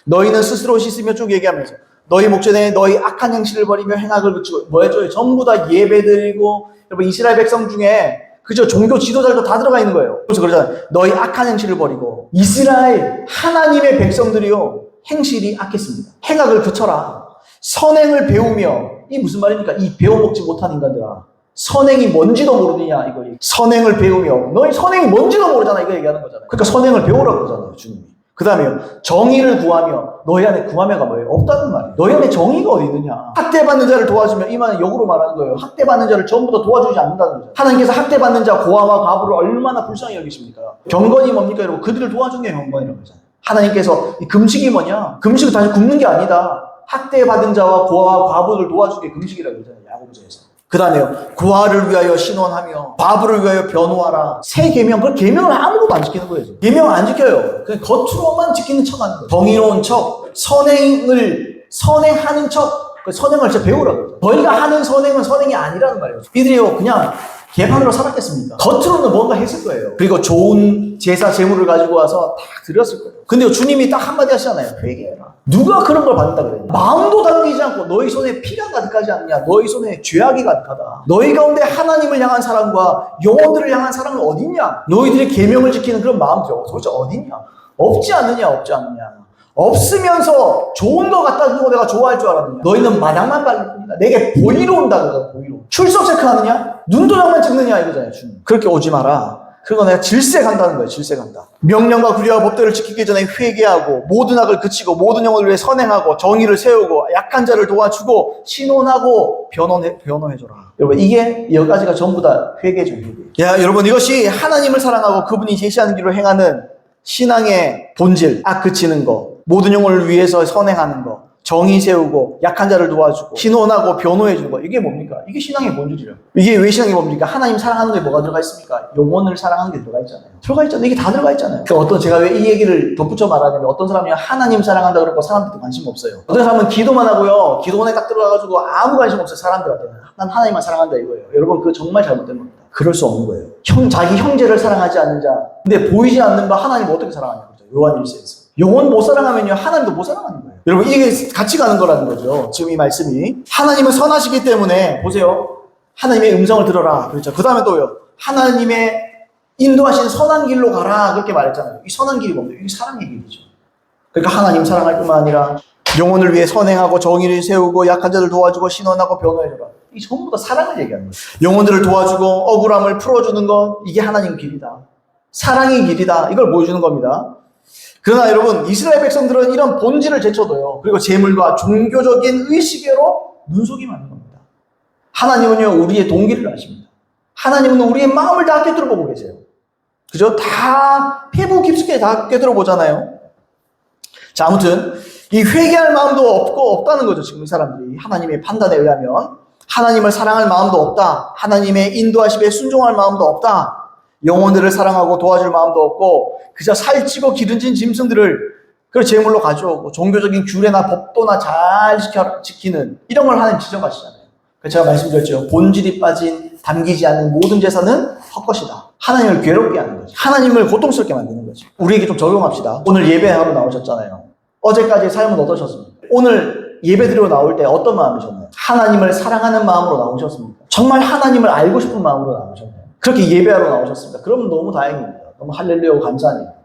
너희는 스스로 씻으며 쭉 얘기하면서 너희 목전에 너희 악한 행실을 버리며 행악을 그치고 뭐 해줘요? 전부 다 예배드리고. 여러분, 이스라엘 백성 중에 그저 종교 지도자들도 다 들어가 있는 거예요. 그래서 그러잖아요. 너희 악한 행실을 버리고. 이스라엘 하나님의 백성들이요, 행실이 악했습니다. 행악을 그쳐라. 선행을 배우며. 이 무슨 말입니까? 이 배워먹지 못한 인간들아, 선행이 뭔지도 모르느냐 이거. 선행을 배우며. 너희 선행이 뭔지도 모르잖아 이거 얘기하는 거잖아요. 그러니까 선행을 배우라고 그러잖아요, 주님이. 그 다음에요, 정의를 구하며. 너희 안에 구하며가 뭐예요? 없다는 말이에요. 너희 안에 정의가 어디 있느냐. 학대받는 자를 도와주며. 이 말은 역으로 말하는 거예요. 학대받는 자를 전부 다 도와주지 않는다는 거죠. 하나님께서 학대받는 자 고아와 과부를 얼마나 불쌍히 여기십니까? 경건이 뭡니까 여러분? 그들을 도와주는 게 경건이라고 하잖아요. 하나님께서 이 금식이 뭐냐? 금식은 다시 굶는 게 아니다. 학대받은 자와 고아와 과부를 도와주게 금식이라고 그러잖아요. 야고보서에서. 그 다음에요. 고아를 위하여 신원하며 과부를 위하여 변호하라. 새 계명. 그 계명을 아무것도 안 지키는 거예요. 계명 안 지켜요. 그냥 겉으로만 지키는 척하는 거예요. 정의로운 척, 선행하는 척. 선행을 진짜 배우라고. 저희가 하는 선행은 선행이 아니라는 말이에요. 이들이요 그냥 개판으로 살았겠습니까? 겉으로는 뭔가 했을 거예요. 그리고 좋은 제사 제물을 가지고 와서 딱 드렸을 거예요. 근데 주님이 딱 한마디 하시잖아요. 회개해라. 누가 그런 걸 받는다 그랬냐? 마음도 담기지 않고 너희 손에 피가 가득하지 않냐? 너희 손에 죄악이 가득하다. 너희 가운데 하나님을 향한 사랑과 영혼들을 향한 사랑은 어딨냐? 너희들이 계명을 지키는 그런 마음들이 도대체 어딨냐? 없지 않느냐? 없지 않느냐? 없으면서 좋은 거 갖다 주고 내가 좋아할 줄 알았느냐? 너희는 마당만 밟을 뿐이다. 내게 보이러 온다고. 보이러. 출석 체크하느냐? 눈도장만 찍느냐 이거잖아요. 주님. 그렇게 오지 마라. 그거 내가 질세 간다는 거예요. 질세 간다. 명령과 규례와 법대로 지키기 전에 회개하고 모든 악을 그치고 모든 영혼을 위해 선행하고 정의를 세우고 약한 자를 도와주고 신원하고 변호해줘라. 여러분 이게 여기까지가 전부 다 회개죠. 회개. 야 여러분 이것이 하나님을 사랑하고 그분이 제시하는 길로 행하는 신앙의 본질. 악 그치는 거, 모든 영혼을 위해서 선행하는 거, 정의 세우고 약한 자를 도와주고 신원하고 변호해주는 거. 이게 뭡니까? 이게 신앙의 본질이에요. 이게 왜 신앙이 뭡니까? 하나님 사랑하는 게 뭐가 들어가 있습니까? 영혼을 사랑하는 게 들어가 있잖아요. 들어가 있잖아요. 이게 다 들어가 있잖아요. 그러니까 제가 왜 이 얘기를 덧붙여 말하냐면 어떤 사람이 하나님 사랑한다 그러고 사람들한테 관심 없어요. 어떤 사람은 기도만 하고요. 기도원에 딱 들어가가지고 아무 관심 없어요. 사람들한테는. 난 하나님만 사랑한다 이거예요. 여러분 그거 정말 잘못된 겁니다. 그럴 수 없는 거예요. 자기 형제를 사랑하지 않는 자. 근데 보이지 않는 바 하나님을 어떻게 사랑하냐. 요한 1세에서. 영혼 못 사랑하면요. 하나님도 못 사랑하는 거예요. 여러분 이게 같이 가는 거라는 거죠. 지금 이 말씀이. 하나님은 선하시기 때문에 보세요. 하나님의 음성을 들어라. 그렇죠. 그 다음에 또요. 하나님의 인도하신 선한 길로 가라. 그렇게 말했잖아요. 이 선한 길이 뭡니까? 이게 사랑의 길이죠. 그러니까 하나님 사랑할 뿐만 아니라 영혼을 위해 선행하고 정의를 세우고 약한 자들 도와주고 신원하고 변호해줘라. 이 전부 다 사랑을 얘기하는 거예요. 영혼들을 도와주고 억울함을 풀어주는 것. 이게 하나님 길이다. 사랑의 길이다. 이걸 보여주는 겁니다. 그러나 여러분 이스라엘 백성들은 이런 본질을 제쳐도요. 그리고 재물과 종교적인 의식으로 눈속이 많은 겁니다. 하나님은요 우리의 동기를 아십니다. 하나님은 우리의 마음을 다 꿰뚫어보고 계세요. 그죠? 다 피부 깊숙이 다 꿰뚫어보잖아요. 자 아무튼 이 회개할 마음도 없다는 거죠. 지금 이 사람들이 하나님의 판단에 의하면 하나님을 사랑할 마음도 없다. 하나님의 인도하심에 순종할 마음도 없다. 영혼들을 사랑하고 도와줄 마음도 없고 그저 살찌고 기름진 짐승들을 그 제물로 가져오고 종교적인 규례나 법도나 잘 지키는 이런 걸 하나님 지적하시잖아요. 그래서 제가 말씀드렸죠. 본질이 빠진 담기지 않는 모든 제사는 헛것이다. 하나님을 괴롭게 하는 거죠. 하나님을 고통스럽게 만드는 거죠. 우리에게 좀 적용합시다. 오늘 예배하러 나오셨잖아요. 어제까지의 삶은 어떠셨습니까? 오늘 예배드리러 나올 때 어떤 마음이셨나요? 하나님을 사랑하는 마음으로 나오셨습니까? 정말 하나님을 알고 싶은 마음으로 나오셨나요? 그렇게 예배하러 나오셨습니다. 그러면 너무 다행입니다. 너무 할렐루야 감사한 일입니다.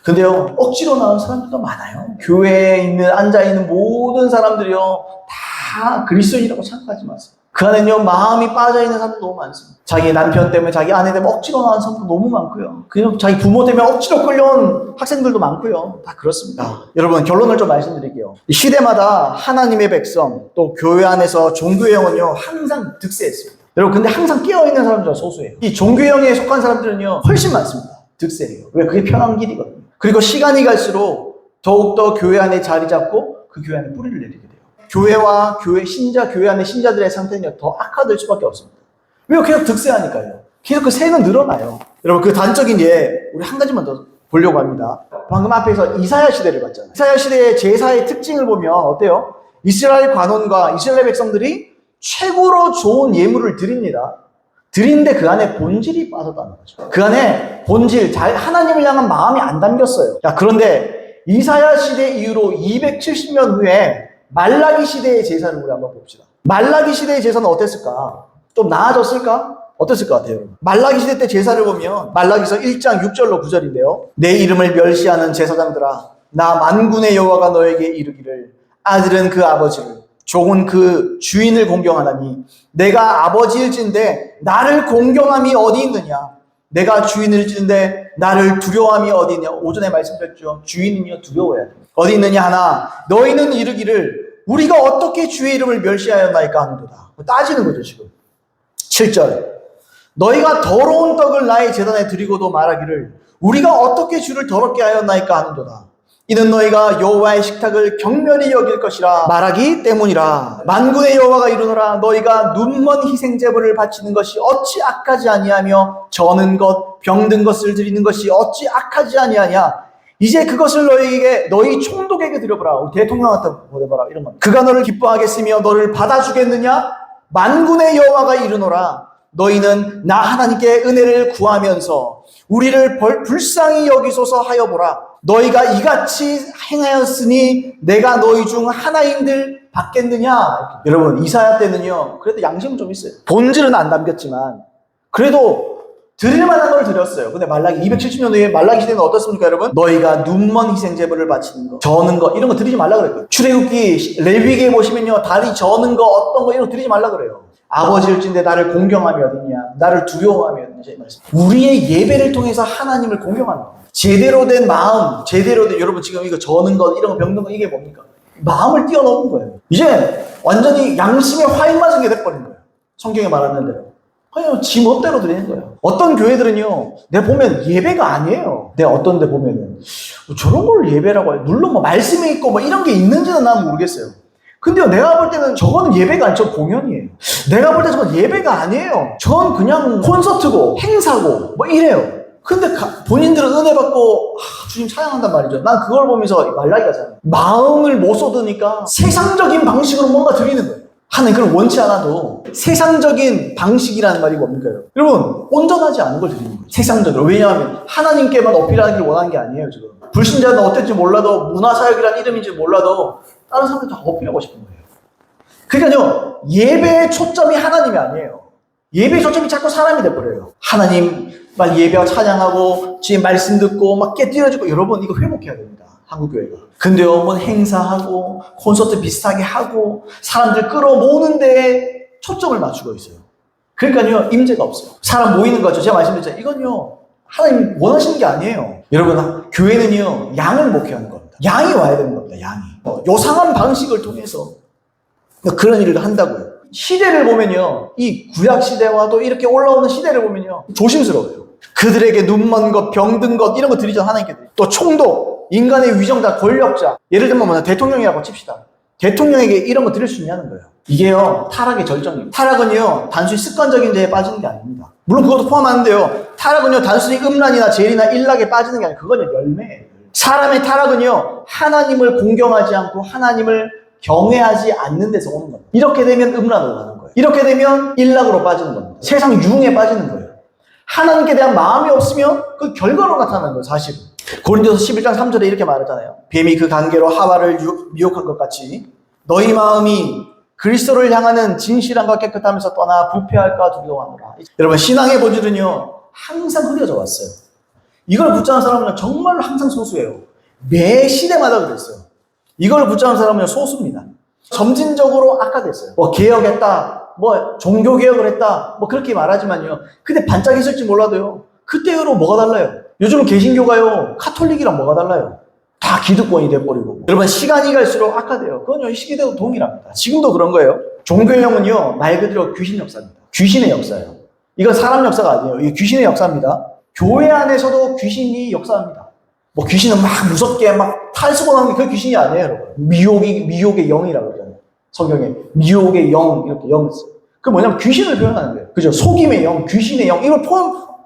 근데요, 억지로 나온 사람들도 많아요. 교회에 앉아있는 모든 사람들이요, 다 그리스도인이라고 생각하지 마세요. 그 안에는요, 마음이 빠져있는 사람도 너무 많습니다. 자기 남편 때문에, 자기 아내 때문에 억지로 나온 사람도 너무 많고요. 그냥 자기 부모 때문에 억지로 끌려온 학생들도 많고요. 다 그렇습니다. 여러분, 결론을 좀 말씀드릴게요. 시대마다 하나님의 백성, 또 교회 안에서 종교의 영은요, 항상 득세했습니다. 여러분 근데 항상 깨어있는 사람들은 소수예요. 이 종교형에 속한 사람들은요 훨씬 많습니다. 득세예요. 왜? 그게 편한 길이거든요. 그리고 시간이 갈수록 더욱더 교회 안에 자리 잡고 그 교회 안에 뿌리를 내리게 돼요. 교회와 교회 안에 신자들의 상태는 더 악화될 수밖에 없습니다. 왜요? 계속 득세하니까요. 계속 그 세는 늘어나요. 여러분 그 단적인 예 우리 한 가지만 더 보려고 합니다. 방금 앞에서 이사야 시대를 봤잖아요. 이사야 시대의 제사의 특징을 보면 어때요? 이스라엘 관원과 이스라엘 백성들이 최고로 좋은 예물을 드립니다. 드리는데 그 안에 본질이 빠졌다는 거죠. 그 안에 본질, 하나님을 향한 마음이 안 담겼어요. 자, 그런데 이사야 시대 이후로 270년 후에 말라기 시대의 제사를 우리 한번 봅시다. 말라기 시대의 제사는 어땠을까? 좀 나아졌을까? 어땠을 것 같아요? 말라기 시대 때 제사를 보면 말라기서 1장 6절로 9절인데요. 내 이름을 멸시하는 제사장들아, 나 만군의 여호와가 너에게 이르기를 아들은 그 아버지를 종은 그 주인을 공경하나니 내가 아버지일진데 나를 공경함이 어디 있느냐? 내가 주인일진데 나를 두려워함이 어디 있냐? 오전에 말씀드렸죠. 주인은요 두려워야 돼요. 어디 있느냐 하나 너희는 이르기를 우리가 어떻게 주의 이름을 멸시하였나이까 하는도다. 따지는 거죠 지금. 7절 너희가 더러운 떡을 나의 제단에 드리고도 말하기를 우리가 어떻게 주를 더럽게 하였나이까 하는도다. 이는 너희가 여호와의 식탁을 경멸히 여길 것이라 말하기 때문이라. 만군의 여호와가 이르노라. 너희가 눈먼 희생제물을 바치는 것이 어찌 악하지 아니하며 저는 것 병든 것을 드리는 것이 어찌 악하지 아니하냐. 이제 그것을 너희 총독에게 드려보라. 우리 대통령한테 보내봐라. 이런 겁니다. 그가 너를 기뻐하겠으며 너를 받아주겠느냐. 만군의 여호와가 이르노라. 너희는 나 하나님께 은혜를 구하면서 우리를 불쌍히 여기소서 하여 보라. 너희가 이같이 행하였으니 내가 너희 중 하나인들 받겠느냐. 여러분, 이사야 때는요 그래도 양심은 좀 있어요. 본질은 안 담겼지만 그래도 드릴 만한 걸 드렸어요. 근데 말라기 270년 후에 말라기 시대는 어떻습니까, 여러분? 너희가 눈먼 희생제물을 바치는 거, 저는 거, 이런 거 드리지 말라 그랬거든요. 출애굽기 레위기에 보시면요, 다리 저는 거, 어떤 거, 이런 거 드리지 말라 그래요. 아버지일진데 나를 공경함이 어딨냐, 나를 두려워함이 어딨냐, 이 말씀. 우리의 예배를 통해서 하나님을 공경하는 거. 제대로 된 마음, 제대로 된, 여러분 지금 이거 저는 거, 이런 거, 병든 거, 이게 뭡니까? 마음을 뛰어넘은 거예요. 이제 완전히 양심의 화인 맞은 게 돼버린 거예요. 성경에 말하는 대로. 그냥 지 멋대로 드리는 거예요. 어떤 교회들은요, 내가 보면 예배가 아니에요. 내가 어떤 데 보면은 저런 걸 예배라고 해요. 물론 뭐 말씀이 있고 뭐 이런 게 있는지는 난 모르겠어요. 근데요, 내가 볼 때는 저거는 예배가 아니죠. 공연이에요. 내가 볼 때 저건 예배가 아니에요. 저건 그냥 콘서트고 행사고 뭐 이래요. 근데 본인들은 은혜 받고 주님 찬양한단 말이죠. 난 그걸 보면서 말라기가 잖아요. 마음을 못 쏟으니까 세상적인 방식으로 뭔가 드리는 거예요. 하나님 그걸 원치 않아도 세상적인 방식이라는 말이 뭡니까? 여러분, 온전하지 않은 걸 드리는 거예요. 세상적으로. 왜냐하면 하나님께만 어필하는 걸 원하는 게 아니에요. 지금 불신자는 어떨지 몰라도, 문화사역이라는 이름인지 몰라도 다른 사람들 다 어필하고 싶은 거예요. 그러니까요, 예배의 초점이 하나님이 아니에요. 예배의 초점이 자꾸 사람이 돼버려요. 하나님 막 예배와 찬양하고 지금 말씀 듣고 막 깨뜨려지고. 여러분, 이거 회복해야 됩니다. 한국교회가. 근데요, 뭐 행사하고 콘서트 비슷하게 하고 사람들 끌어모으는데 초점을 맞추고 있어요. 그러니까요, 임재가 없어요. 사람 모이는 거죠. 제가 말씀드렸잖아요. 이건요, 하나님 원하시는 게 아니에요. 여러분, 교회는요, 양을 목회하는 겁니다. 양이 와야 되는 겁니다. 양이. 요상한 방식을 통해서 그런 일을 한다고요. 시대를 보면요, 이 구약 시대와도 이렇게 올라오는 시대를 보면요, 조심스러워요. 그들에게 눈먼 것, 병든 것, 이런 거 드리죠. 하나님께. 또 총독, 인간의 위정자, 권력자. 예를 들면 뭐냐, 대통령이라고 칩시다. 대통령에게 이런 거 드릴 수 있냐는 거예요. 이게요, 타락의 절정입니다. 타락은요, 단순히 습관적인 죄에 빠지는 게 아닙니다. 물론 그것도 포함하는데요, 타락은요, 단순히 음란이나 죄이나 일락에 빠지는 게 아니라 그건요, 열매예요. 사람의 타락은요, 하나님을 공경하지 않고 하나님을 경외하지 않는 데서 오는 겁니다. 이렇게 되면 음란으로 가는 거예요. 이렇게 되면 일락으로 빠지는 겁니다. 세상 유흥에 빠지는 거예요. 하나님께 대한 마음이 없으면 그 결과로 나타나는 거예요, 사실은. 고린도서 11장 3절에 이렇게 말하잖아요. 뱀이 그 관계로 하와를 미혹한 것 같이 너희 마음이 그리스도를 향하는 진실함과 깨끗하면서 떠나 부패할까 두려워하노라. 여러분, 신앙의 본질은요, 항상 흐려져 왔어요. 이걸 붙잡는 사람은 정말 항상 소수예요. 매 시대마다 그랬어요. 이걸 붙잡는 사람은 소수입니다. 점진적으로 악화됐어요. 뭐 개혁했다, 뭐 종교개혁을 했다, 뭐 그렇게 말하지만요, 근데 반짝했을지 몰라도요, 그때로 뭐가 달라요? 요즘은 개신교가요, 카톨릭이랑 뭐가 달라요? 다 기득권이 돼버리고. 여러분, 시간이 갈수록 악화돼요. 그건요, 이 시기대도 동일합니다. 지금도 그런 거예요. 종교형은요, 말 그대로 귀신 역사입니다. 귀신의 역사예요. 이건 사람 역사가 아니에요. 이게 귀신의 역사입니다. 교회 안에서도 귀신이 역사합니다. 뭐 귀신은 막 무섭게 막 탈수고 나오는 게 그 귀신이 아니에요, 여러분. 미혹의 영이라고 그러잖아요. 성경에 미혹의 영, 이렇게 영 있어요. 그 뭐냐면 귀신을 표현하는 거예요. 그죠? 속임의 영, 귀신의 영, 이걸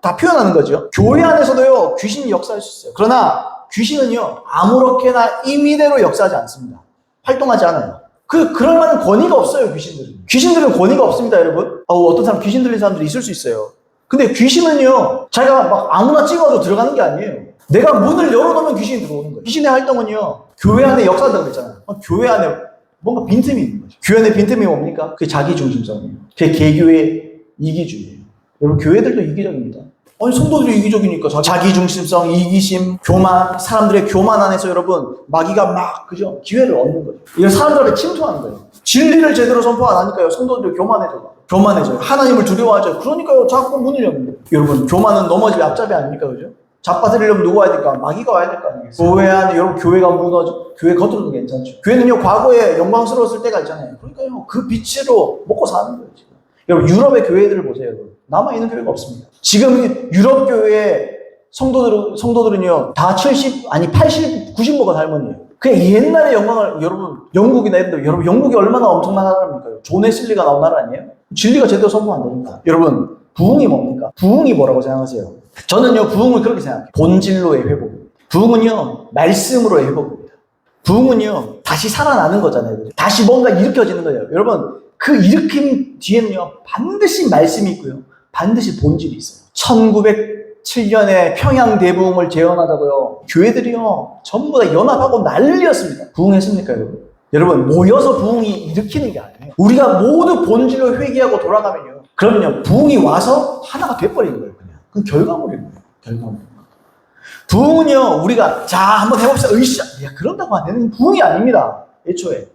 다 표현하는 거죠. 교회 안에서도요, 귀신이 역사할 수 있어요. 그러나 귀신은요, 아무렇게나 임의대로 역사하지 않습니다. 활동하지 않아요. 그럴 만한 권위가 없어요, 귀신들은. 귀신들은 권위가 없습니다, 여러분. 어떤 사람 귀신 들린 사람들이 있을 수 있어요. 근데 귀신은요, 자기가 막 아무나 찍어도 들어가는 게 아니에요. 내가 문을 열어놓으면 귀신이 들어오는 거예요. 귀신의 활동은요, 교회 안에 역사한다고 그랬잖아요. 교회 안에 뭔가 빈틈이 있는 거죠. 교회 안에 빈틈이 뭡니까? 그게 자기중심성이에요. 그게 개교의 이기주의예요. 여러분, 교회들도 이기적입니다. 아니, 성도들이 이기적이니까 자기중심성, 이기심, 교만, 사람들의 교만 안에서 여러분, 마귀가 막, 그죠? 기회를 얻는 거죠. 이건 사람들한테 침투하는 거예요. 진리를 제대로 선포 안 하니까요, 성도들이 교만해져요. 하나님을 두려워하죠. 그러니까요, 자꾸 문을 여는 거예요. 여러분, 교만은 넘어질 앞잡이 아닙니까? 그죠? 잡아들이려면 누가 와야 될까? 마귀가 와야 될 거 아니겠어요? 교회 안에 여러분, 교회가 무너져, 교회 겉으로도 괜찮죠. 교회는요, 과거에 영광스러웠을 때가 있잖아요. 그러니까요, 그 빛으로 먹고 사는 거예요, 지금. 여러분, 유럽의 교회들을 보세요, 여러분. 남아있는 교회가 없습니다. 지금 유럽 교회의 성도들은요, 다 70, 아니 80, 90 먹은 할머니예요. 그냥 옛날의 영광을, 여러분, 영국이나 이런 데, 여러분, 영국이 얼마나 엄청난 나라입니까? 존 웨슬리가 나온 나라 아니에요? 진리가 제대로 선포 안 됩니까? 여러분, 부흥이 뭡니까? 부흥이 뭐라고 생각하세요? 저는요, 부흥을 그렇게 생각해요. 본질로의 회복입니다. 부흥은요, 말씀으로의 회복입니다. 부흥은요, 다시 살아나는 거잖아요. 다시 뭔가 일으켜지는 거예요. 여러분, 그 일으킴 뒤에는요, 반드시 말씀이 있고요. 반드시 본질이 있어요. 1907년에 평양 대부흥을 재현하자고요. 교회들이요, 전부 다 연합하고 난리였습니다. 부흥했습니까, 여러분? 여러분, 모여서 부흥이 일으키는 게 아니에요. 우리가 모두 본질로 회개하고 돌아가면요. 그러면요, 부흥이 와서 하나가 돼버리는 거예요, 그냥. 그 결과물인 거예요, 결과물. 부흥은요, 우리가, 자, 한번 해봅시다. 으쌰. 야, 그런다고 하면 부흥이 아닙니다, 애초에.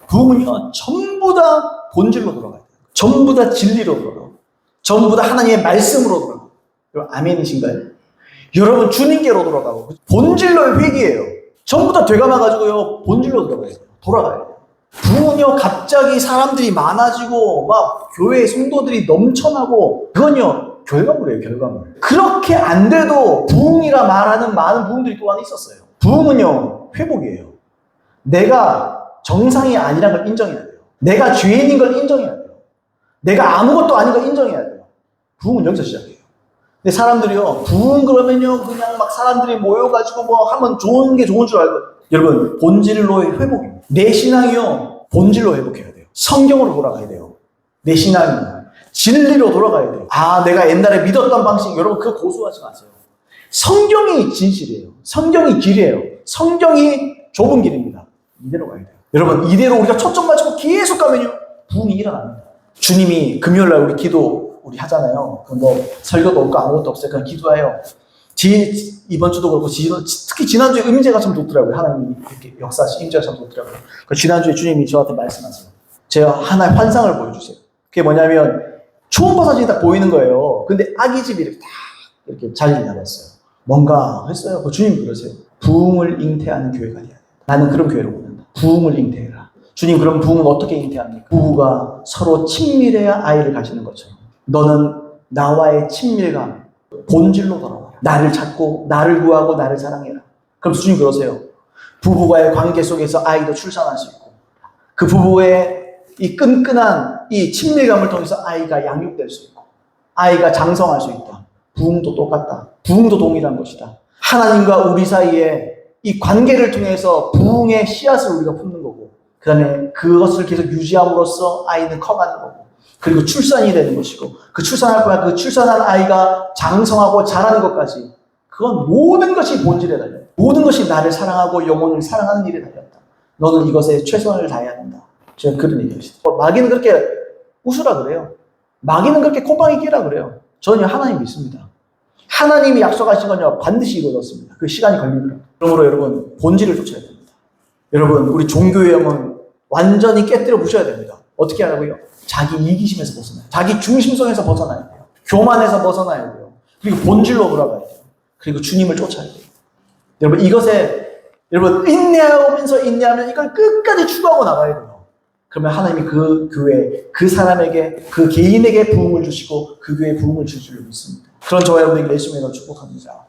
부흥은요, 전부 다 본질로 돌아가요. 전부 다 진리로 돌아가요. 전부 다 하나님의 말씀으로 돌아가요. 여러분, 아멘이신가요? 여러분, 주님께로 돌아가고, 본질로의 회개예요. 전부 다 되감아가지고요, 본질로 돌아가야 돼요. 부흥은요, 갑자기 사람들이 많아지고, 막, 교회 성도들이 넘쳐나고, 그건요, 결과물이에요, 결과물. 그렇게 안 돼도 부흥이라 말하는 많은 부흥들이 또한 있었어요. 부흥은요, 회복이에요. 내가 정상이 아니라는 걸 인정해야 돼요. 내가 죄인인 걸 인정해야 돼요. 내가 아무것도 아닌 걸 인정해야 돼요. 부흥은 여기서 시작해요. 근데 사람들이요, 부흥 그러면요, 그냥 막 사람들이 모여가지고 뭐 하면 좋은 게 좋은 줄 알고. 여러분, 본질로의 회복입니다. 내 신앙이요, 본질로 회복해야 돼요. 성경으로 돌아가야 돼요. 내 신앙이 진리로 돌아가야 돼요. 아, 내가 옛날에 믿었던 방식, 여러분 그거 고수하지 마세요. 성경이 진실이에요. 성경이 길이에요. 성경이 좁은 길입니다. 이대로 가야 돼요. 여러분, 이대로 우리가 초점 맞추고 계속 가면요, 부흥이 일어납니다. 주님이 금요일날 우리 기도 우리 하잖아요. 뭐 설교도 없고 아무것도 없어요. 그냥 기도해요. 이번 주도 그렇고 특히 지난주에 임재가 참 좋더라고요. 하나님이 이렇게 역사하신 임재가 참 좋더라고요. 지난주에 주님이 저한테 말씀하세요. 제가 하나의 환상을 보여주세요. 그게 뭐냐면 초음파 사진이 딱 보이는 거예요. 근데 아기 집이 이렇게 딱 이렇게 자리를 잡았어요. 뭔가 했어요. 주님 그러세요. 부흥을 잉태하는 교회가 돼야 돼. 나는 그런 교회를 원한다. 부흥을 잉태해라. 주님, 그럼 부흥은 어떻게 잉태합니까? 부부가 서로 친밀해야 아이를 가지는 것처럼 너는 나와의 친밀감, 본질로 돌아와라. 나를 찾고 나를 구하고 나를 사랑해라. 그럼 주님 그러세요. 부부와의 관계 속에서 아이도 출산할 수 있고 그 부부의 이 끈끈한 이 친밀감을 통해서 아이가 양육될 수 있고 아이가 장성할 수 있다. 부흥도 똑같다. 부흥도 동일한 것이다. 하나님과 우리 사이에 이 관계를 통해서 부흥의 씨앗을 우리가 품는 거고 그 다음에 그것을 계속 유지함으로써 아이는 커가는 거고 그리고 출산이 되는 것이고 그 출산할 거야. 그 출산한 아이가 장성하고 자라는 것까지 그건 모든 것이 본질에 달렸다. 모든 것이 나를 사랑하고 영혼을 사랑하는 일에 달렸다. 너는 이것에 최선을 다해야 된다. 제가 그런 얘기했어요. 마귀는 그렇게 웃으라 그래요. 마귀는 그렇게 콧방귀 끼라 그래요. 저는 하나님 믿습니다. 하나님이 약속하신 건요 반드시 이루어졌습니다. 그 시간이 걸리더라고요. 그러므로 여러분 본질을 쫓아야 됩니다. 여러분 우리 종교의 영은 완전히 깨뜨려 부셔야 됩니다. 어떻게 하라고요? 자기 이기심에서 벗어나요. 자기 중심성에서 벗어나야 돼요. 교만에서 벗어나야 돼요. 그리고 본질로 돌아가야 돼요. 그리고 주님을 쫓아야 돼요. 여러분 이것에 여러분 인내하면 이걸 끝까지 추구하고 나가야 돼요. 그러면 하나님이 그 교회, 그 사람에게, 그 개인에게 부흥을 주시고 그 교회에 부흥을 줄 줄로 믿습니다. 그런 저와 여러분에게 예수님으로 축복합니다.